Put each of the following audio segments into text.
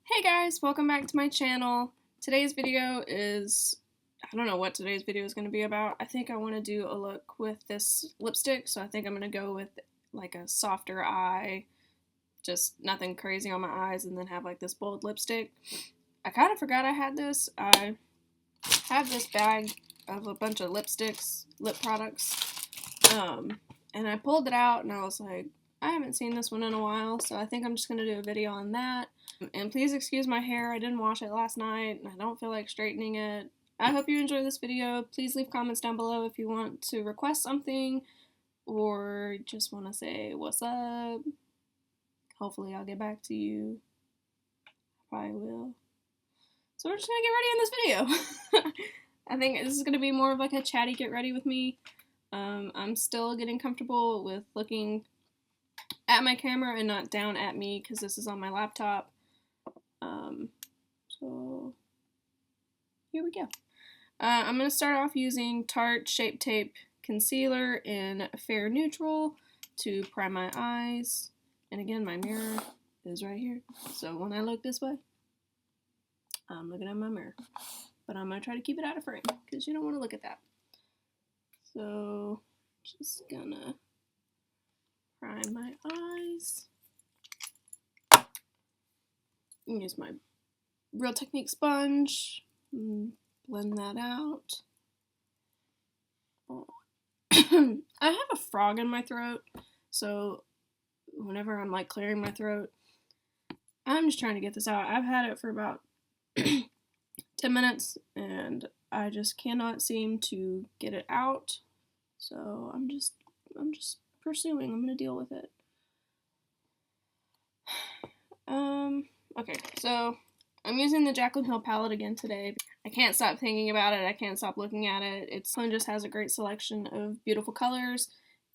Hey guys, welcome back to my channel. Today's video is, I don't know what today's video is going to be about. I think I want to do a look with this lipstick, so I think I'm going to go with like a softer eye, just nothing crazy on my eyes, and then have like this bold lipstick. I kind of forgot I had this. I have this bag of a bunch of lipsticks, lip products, and I pulled it out and I was like, I haven't seen this one in a while, so I think I'm just going to do a video on that. And please excuse my hair, I didn't wash it last night, and I don't feel like straightening it. I hope you enjoy this video. Please leave comments down below if you want to request something, or just want to say what's up. Hopefully I'll get back to you. Probably will. So we're just gonna get ready in this video. I think this is gonna be more of like a chatty get ready with me. I'm still getting comfortable with looking at my camera and not down at me because this is on my laptop. So here we go. I'm going to start off using Tarte Shape Tape Concealer in Fair Neutral to prime my eyes. And again, my mirror is right here. So when I look this way, I'm looking at my mirror. But I'm going to try to keep it out of frame because you don't want to look at that. So just gonna prime my eyes. Use my Real Technique sponge. Blend that out. I have a frog in my throat, so whenever I'm like clearing my throat, I'm just trying to get this out. I've had it for about 10 minutes and I just cannot seem to get it out. So I'm just pursuing. I'm gonna deal with it. Okay, so I'm using the Jaclyn Hill palette again today. I can't stop thinking about it. I can't stop looking at it. It just has a great selection of beautiful colors,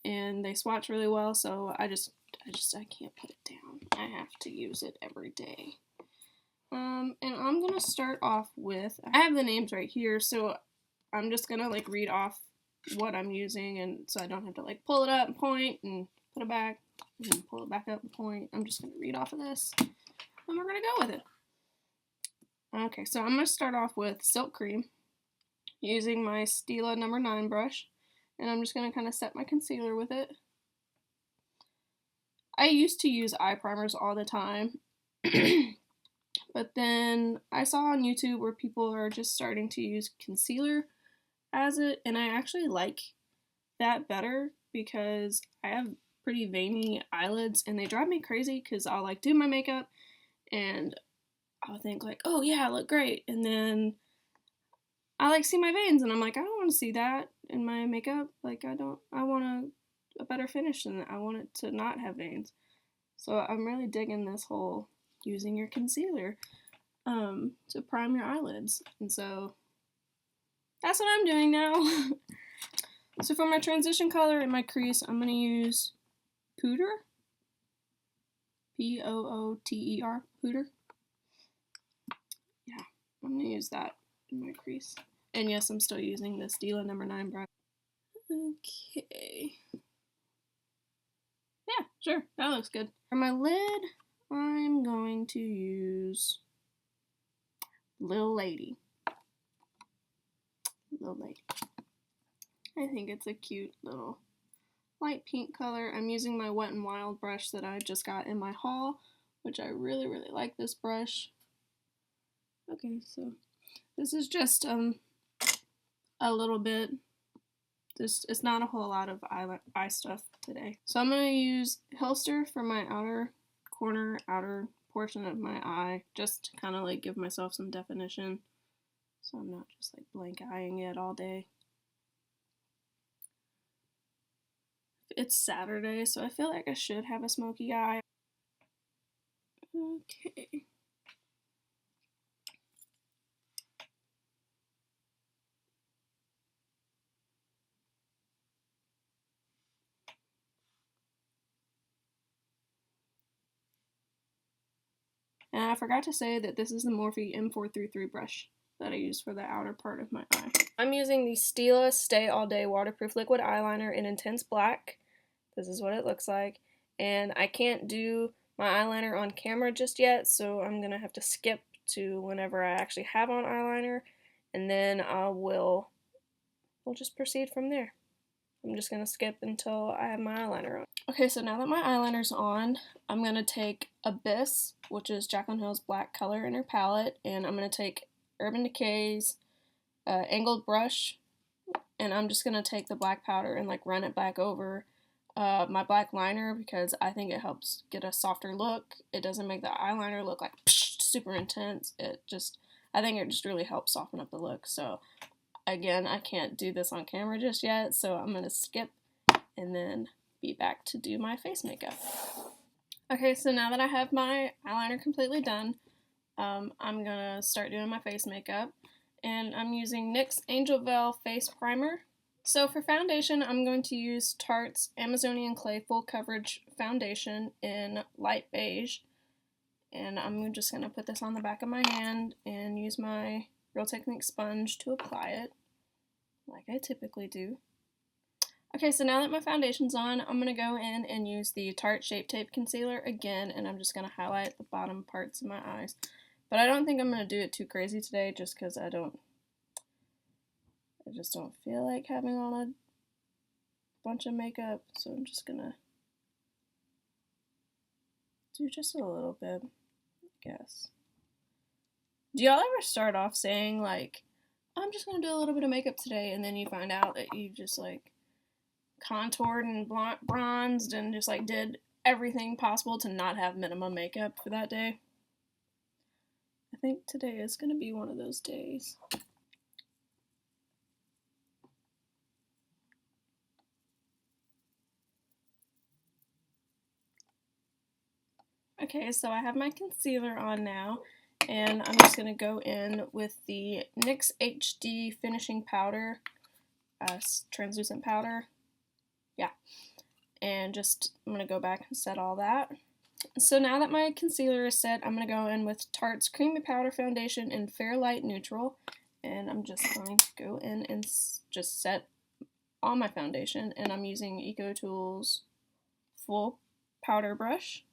and they swatch really well. So I can't put it down. I have to use it every day. And I'm gonna start off with, I have the names right here, so I'm just gonna like read off what I'm using, and so I don't have to like pull it up and point and put it back and pull it back up and point. I'm just gonna read off of this, and we're gonna go with it. Okay, so I'm gonna start off with Silk Cream using my Stila No. 9 brush, and I'm just gonna kind of set my concealer with it. I used to use eye primers all the time, but then I saw on YouTube where people are just starting to use concealer as it, and I actually like that better because I have pretty veiny eyelids and they drive me crazy because I'll like do my makeup and I'll think like, oh yeah, I look great, and then I like see my veins and I'm like, I don't want to see that in my makeup. Like I want a better finish than that. I want it to not have veins. So I'm really digging this whole using your concealer to prime your eyelids, and so that's what I'm doing now. So for my transition color in my crease, I'm going to use Pooter. P-O-O-T-E-R. Pooter. Yeah, I'm going to use that in my crease. And yes, I'm still using the Stila No. 9 brush. Okay. Yeah, sure. That looks good. For my lid, I'm going to use Lil Lady. Lil Lady. I think it's a cute little light pink color. I'm using my Wet n Wild brush that I just got in my haul, which I really, really like this brush. Okay, so this is just a little bit. It's not a whole lot of eye stuff today. So I'm going to use Hilster for my outer portion of my eye, just to kind of like give myself some definition, so I'm not just like blank eyeing it all day. It's Saturday, so I feel like I should have a smoky eye. Okay. And I forgot to say that this is the Morphe M433 brush that I use for the outer part of my eye. I'm using the Stila Stay All Day Waterproof Liquid Eyeliner in Intense Black. This is what it looks like. And I can't do my eyeliner on camera just yet, so I'm going to have to skip to whenever I actually have on eyeliner, and then we'll just proceed from there. I'm just going to skip until I have my eyeliner on. Okay, so now that my eyeliner's on, I'm going to take Abyss, which is Jaclyn Hill's black color in her palette, and I'm going to take Urban Decay's angled brush, and I'm just going to take the black powder and like run it back over my black liner because I think it helps get a softer look. It doesn't make the eyeliner look like super intense. I think it just really helps soften up the look. So again, I can't do this on camera just yet, so I'm going to skip and then be back to do my face makeup. Okay, so now that I have my eyeliner completely done, I'm going to start doing my face makeup. And I'm using NYX Angel Veil Face Primer. So for foundation, I'm going to use Tarte's Amazonian Clay Full Coverage Foundation in light beige. And I'm just going to put this on the back of my hand and use my Real Technique sponge to apply it, like I typically do. Okay, so now that my foundation's on, I'm going to go in and use the Tarte Shape Tape Concealer again, and I'm just going to highlight the bottom parts of my eyes. But I don't think I'm going to do it too crazy today just because I just don't feel like having on a bunch of makeup, so I'm just going to do just a little bit, I guess. Do y'all ever start off saying, like, I'm just going to do a little bit of makeup today, and then you find out that you just, like, contoured and bronzed and just, like, did everything possible to not have minimum makeup for that day? I think today is going to be one of those days. Okay, so I have my concealer on now, and I'm just going to go in with the NYX HD Finishing Powder, translucent powder, yeah, and I'm going to go back and set all that. So now that my concealer is set, I'm going to go in with Tarte's Creamy Powder Foundation in Fair Light Neutral, and I'm just going to go in and just set all my foundation, and I'm using EcoTools Full Powder Brush.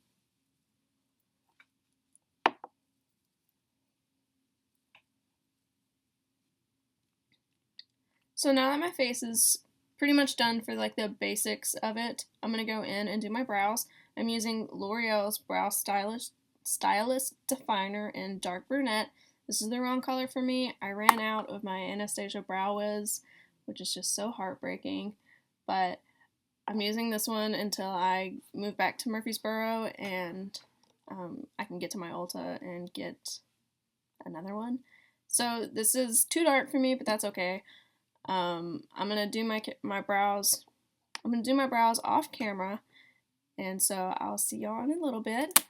So now that my face is pretty much done for like the basics of it, I'm going to go in and do my brows. I'm using L'Oreal's Brow Stylist Definer in Dark Brunette. This is the wrong color for me. I ran out of my Anastasia Brow Wiz, which is just so heartbreaking. But I'm using this one until I move back to Murfreesboro and I can get to my Ulta and get another one. So this is too dark for me, but that's okay. I'm gonna do my brows. I'm gonna do my brows off camera, and so I'll see y'all in a little bit.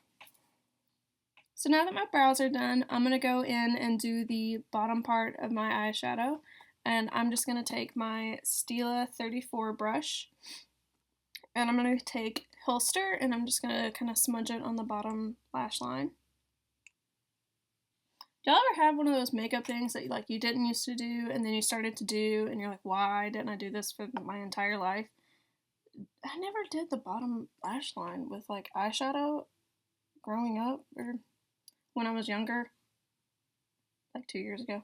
So now that my brows are done, I'm gonna go in and do the bottom part of my eyeshadow, and I'm just gonna take my Stila 34 brush, and I'm gonna take Holster, and I'm just gonna kind of smudge it on the bottom lash line. Do y'all ever have one of those makeup things that like you didn't used to do and then you started to do and you're like, why didn't I do this for my entire life? I never did the bottom lash line with like eyeshadow growing up or when I was younger, like 2 years ago.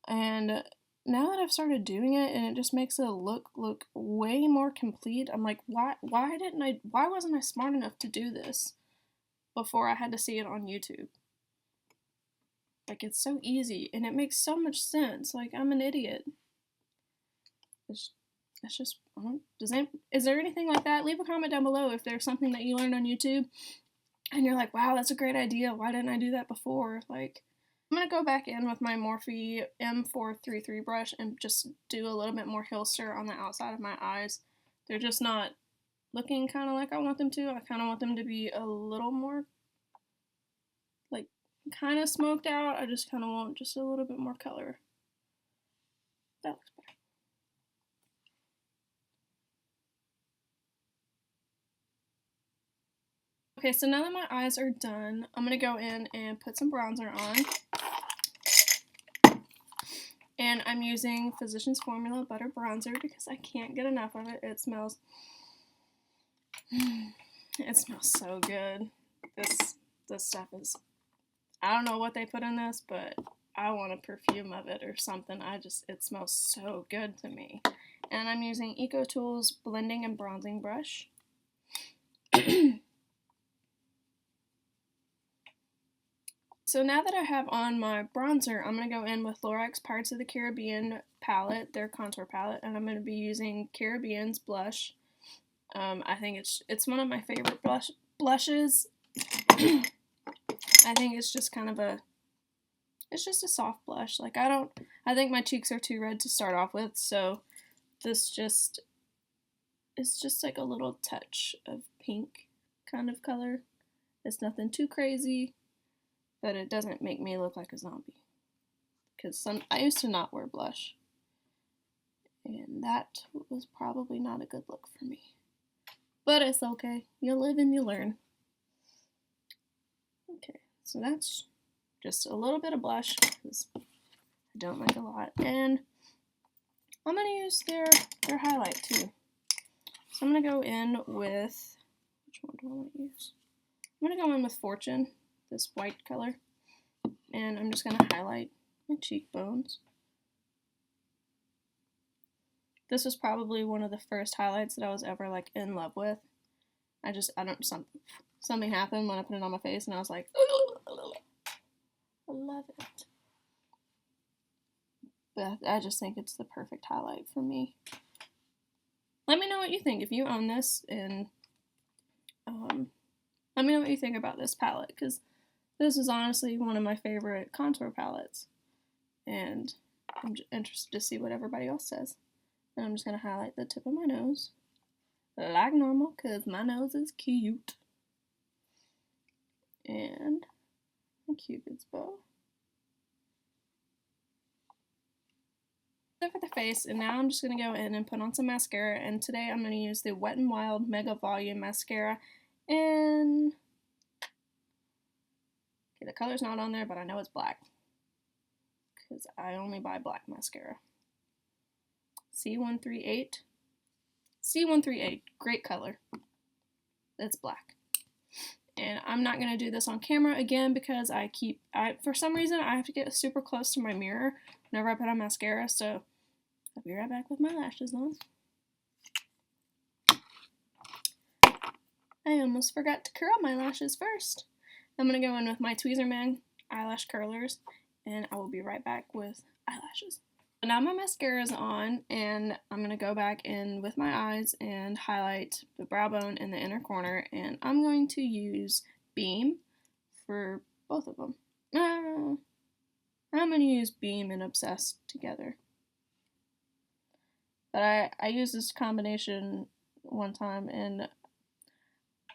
And now that I've started doing it and it just makes the look way more complete, I'm like, why wasn't I smart enough to do this before I had to see it on YouTube? Like, it's so easy, and it makes so much sense. Like, I'm an idiot. It's just, is there anything like that? Leave a comment down below if there's something that you learned on YouTube, and you're like, wow, that's a great idea. Why didn't I do that before? Like, I'm going to go back in with my Morphe M433 brush and just do a little bit more Hilster on the outside of my eyes. They're just not looking kind of like I want them to. I kind of want them to be a little more, like, kind of smoked out. I just kind of want just a little bit more color. That looks better. Okay, so now that my eyes are done, I'm going to go in and put some bronzer on. And I'm using Physicians Formula Butter Bronzer because I can't get enough of it. It smells so good. this stuff is, I don't know what they put in this, but I want a perfume of it or something. It smells so good to me. And I'm using EcoTools blending and bronzing brush. So now that I have on my bronzer, I'm going to go in with Lorax Pirates of the Caribbean palette, their contour palette, and I'm going to be using Caribbean's blush. I think it's one of my favorite blushes. I think it's just kind of it's just a soft blush. Like I think my cheeks are too red to start off with, so it's just like a little touch of pink kind of color. It's nothing too crazy, but it doesn't make me look like a zombie. Because I used to not wear blush, and that was probably not a good look for me. But it's okay. You live and you learn. Okay, so that's just a little bit of blush because I don't like a lot. And I'm going to use their highlight too. So I'm going to go in with, which one do I want to use? I'm going to go in with Fortune, this white color. And I'm just going to highlight my cheekbones. This was probably one of the first highlights that I was ever like in love with. Something happened when I put it on my face and I was like, I love it. But I just think it's the perfect highlight for me. Let me know what you think if you own this, and let me know what you think about this palette, because this is honestly one of my favorite contour palettes, and I'm interested to see what everybody else says. And I'm just going to highlight the tip of my nose like normal, because my nose is cute. And my Cupid's bow. For the face, and now I'm just going to go in and put on some mascara, and today I'm going to use the Wet n Wild Mega Volume Mascara, and okay, the color's not on there, but I know it's black, because I only buy black mascara. C138. C138, great color. It's black. And I'm not going to do this on camera again because for some reason I have to get super close to my mirror whenever I put on mascara, so I'll be right back with my lashes on. I almost forgot to curl my lashes first. I'm going to go in with my Tweezerman eyelash curlers, and I will be right back with eyelashes. So now my mascara is on, and I'm going to go back in with my eyes and highlight the brow bone in the inner corner, and I'm going to use Beam for both of them. I'm going to use Beam and Obsessed together. But I used this combination one time, and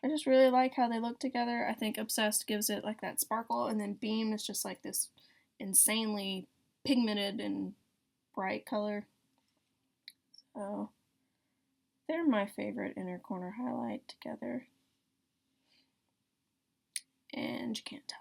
I just really like how they look together. I think Obsessed gives it like that sparkle, and then Beam is just like this insanely pigmented and bright color. So they're my favorite inner corner highlight together, and you can't tell.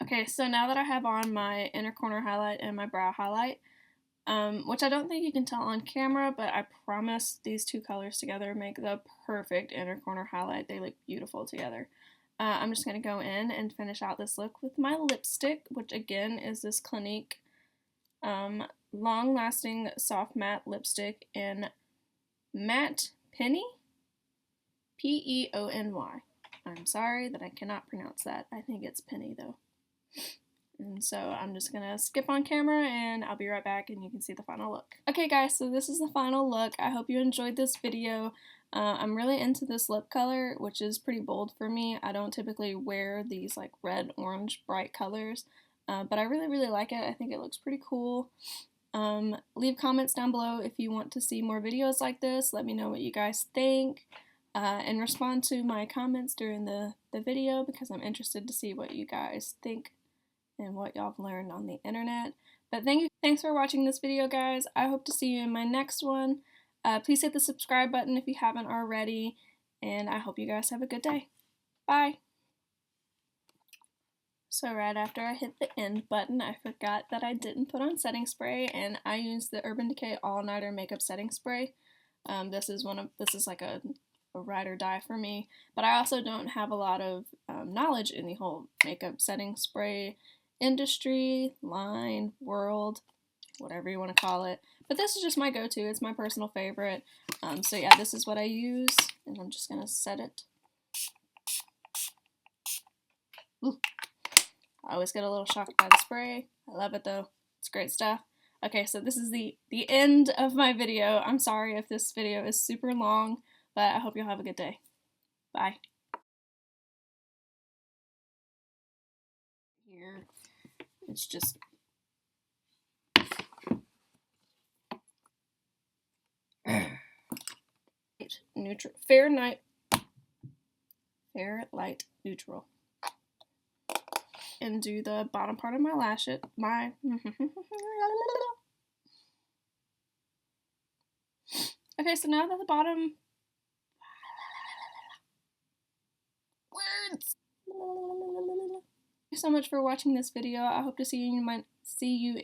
Okay, so now that I have on my inner corner highlight and my brow highlight, which I don't think you can tell on camera, but I promise these two colors together make the perfect inner corner highlight. They look beautiful together. I'm just going to go in and finish out this look with my lipstick, which again is this Clinique long-lasting soft matte lipstick in Matte Penny, P-E-O-N-Y. I'm sorry that I cannot pronounce that. I think it's Penny though. And so I'm just going to skip on camera, and I'll be right back and you can see the final look. Okay guys, so this is the final look. I hope you enjoyed this video. I'm really into this lip color, which is pretty bold for me. I don't typically wear these like red, orange, bright colors, but I really like it. I think it looks pretty cool. Leave comments down below if you want to see more videos like this. Let me know what you guys think, and respond to my comments during the video, because I'm interested to see what you guys think and what y'all have learned on the internet. But thanks for watching this video, guys. I hope to see you in my next one. Please hit the subscribe button if you haven't already, and I hope you guys have a good day. Bye! So right after I hit the end button, I forgot that I didn't put on setting spray, and I used the Urban Decay All Nighter Makeup Setting Spray. This is like a ride or die for me, but I also don't have a lot of knowledge in the whole makeup setting spray industry, line, world, whatever you want to call it. But this is just my go-to. It's my personal favorite. So yeah, this is what I use, and I'm just gonna set it. Ooh. I always get a little shocked by the spray. I love it though. It's great stuff. Okay, so this is the end of my video. I'm sorry if this video is super long, but I hope you'll have a good day. Bye. Here, it's just neutral, fair light neutral, and do the bottom part of my lash. Okay, so now that the bottom words. Thank you so much for watching this video. I hope to see you